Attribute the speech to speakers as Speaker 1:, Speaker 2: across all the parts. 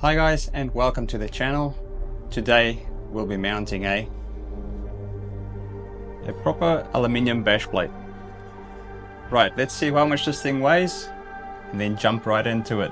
Speaker 1: Hi guys, and welcome to the channel. Today we'll be mounting a proper aluminium bash plate. Right, let's see how much this thing weighs and then jump right into it.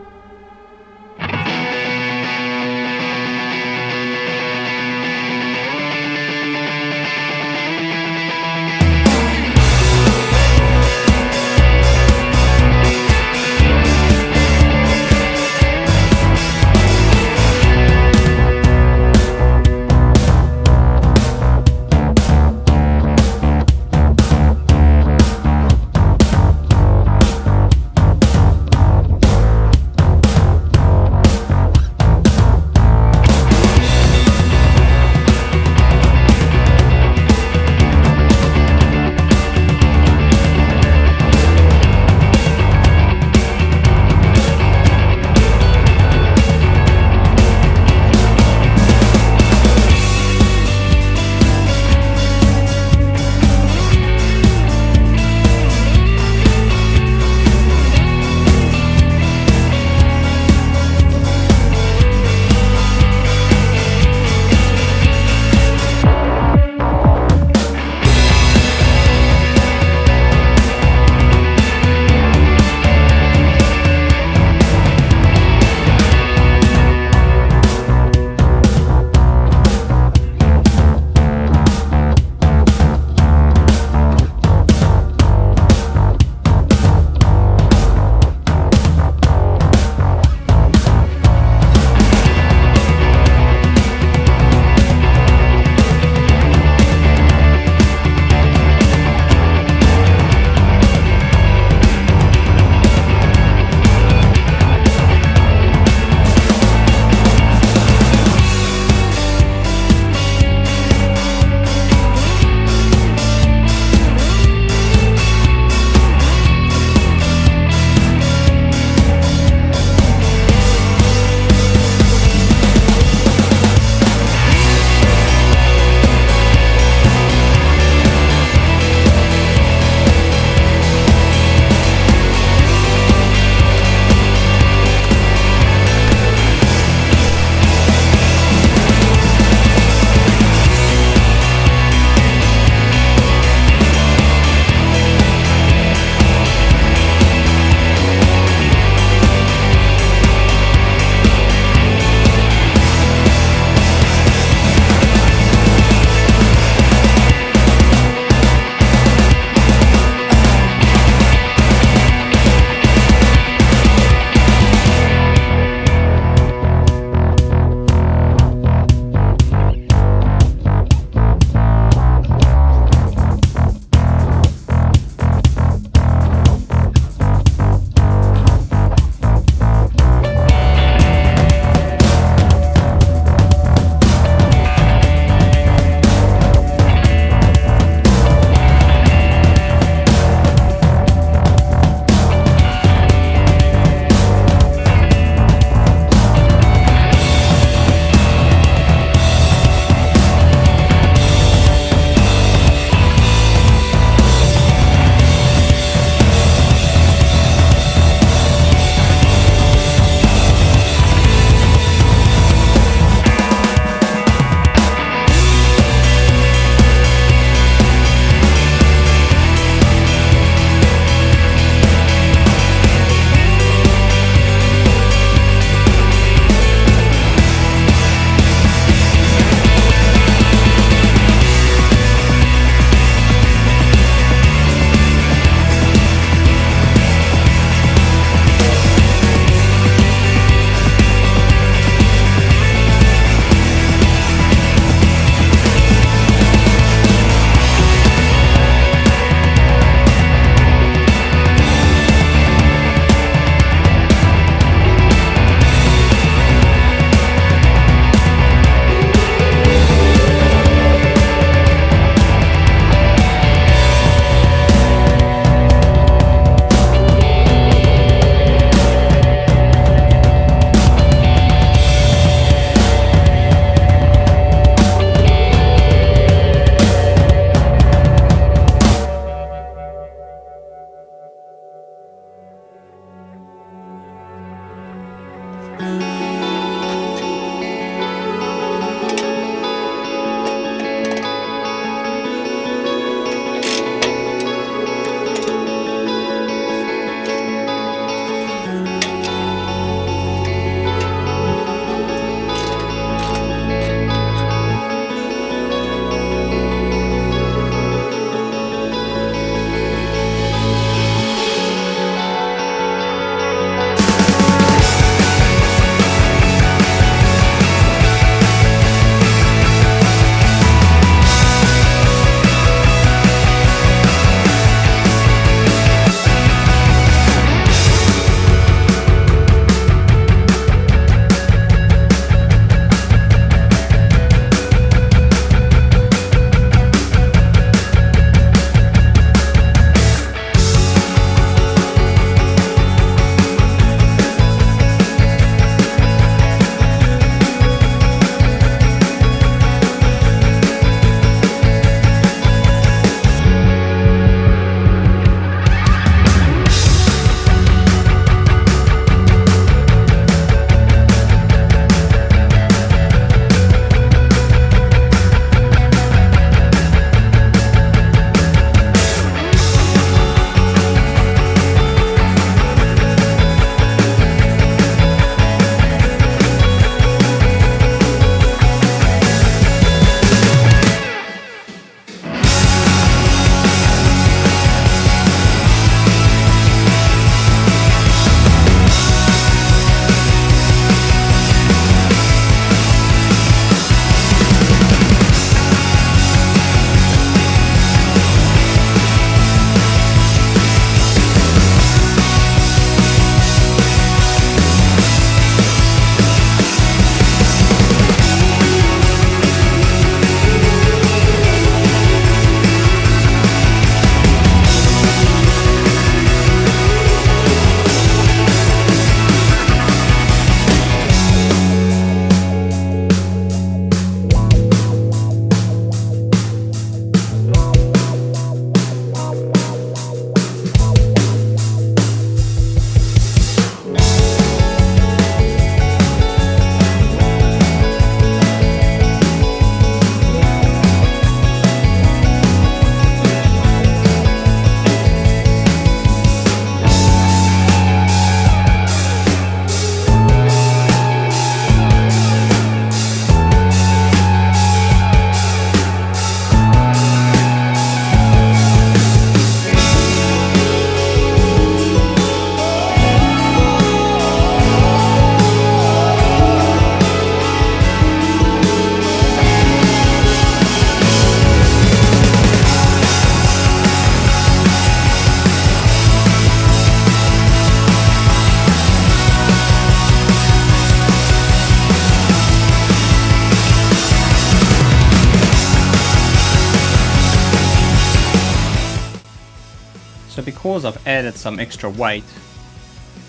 Speaker 1: because I've added some extra weight,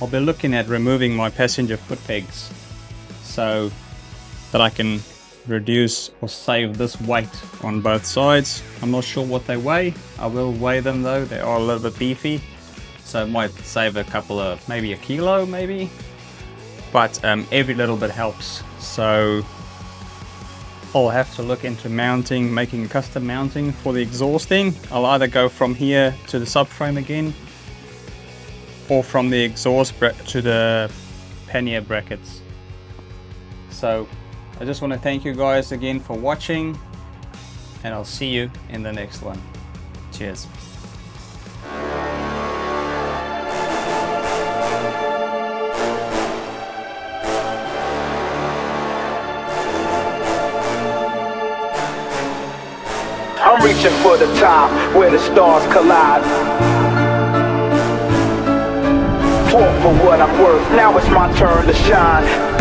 Speaker 1: I'll be looking at removing my passenger foot pegs so that I can reduce or save this weight on both sides. I'm not sure what they weigh. I will weigh them though. They are a little bit beefy, so it might save a couple of, maybe a kilo maybe, but every little bit helps. So I'll have to look into mounting, making a custom mounting for the exhausting. I'll either go from here to the subframe again, or from the exhaust to the pannier brackets. So I just want to thank you guys again for watching, and I'll see you in the next one. Cheers.
Speaker 2: I'm reaching for the top where the stars collide. Fought for what I'm worth, now it's my turn to shine.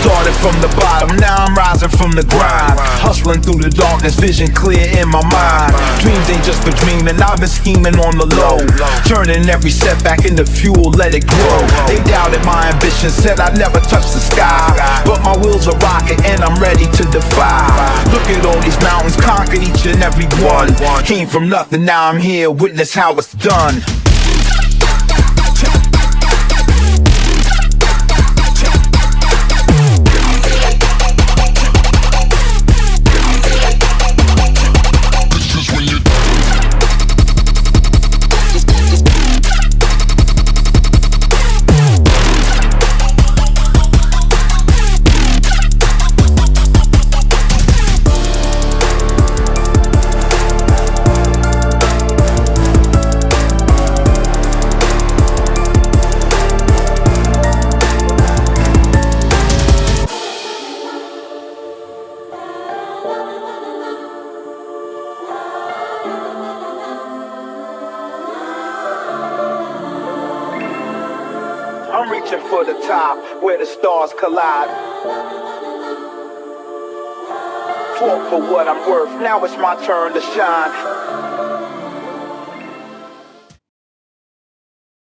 Speaker 2: Started from the bottom, now I'm rising from the grind. Hustling through the darkness, vision clear in my mind. Dreams ain't just for dreaming, I've been scheming on the low. Turning every setback into fuel, let it grow. They doubted my ambition, said I'd never touch the sky, but my wheels are rocking and I'm ready to defy. Look at all these mountains, conquered each and every one. Came from nothing, now I'm here, witness how it's done. I'm reaching for the top where the stars collide. Fought for what I'm worth, now it's my turn to shine.